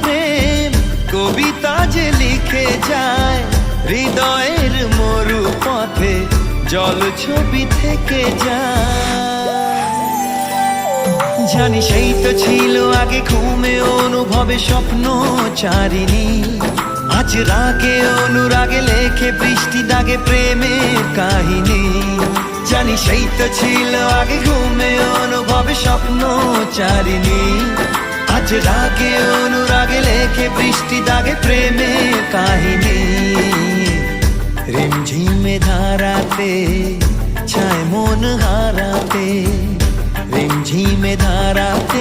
প্রেম কবিতা যে লিখে যায় হৃদয়ের মরু পথে জল ছবি থেকে যায়। জানি সেই তো ছিল আগে ঘুমে অনুভবে স্বপ্ন চারিণী, আজ রাগে অনুরাগে লেখে বৃষ্টি দাগে প্রেমের কাহিনী। জানি সেই তো ছিল আগে ঘুমে অনুভবে স্বপ্ন চারিণী, আজ রাগে অনুরাগে লেখে বৃষ্টি দাগে প্রেমের কাহিনী। রিমঝিমে ধারাতে ছায় মন হারাতে, রিমঝিমে ধারাতে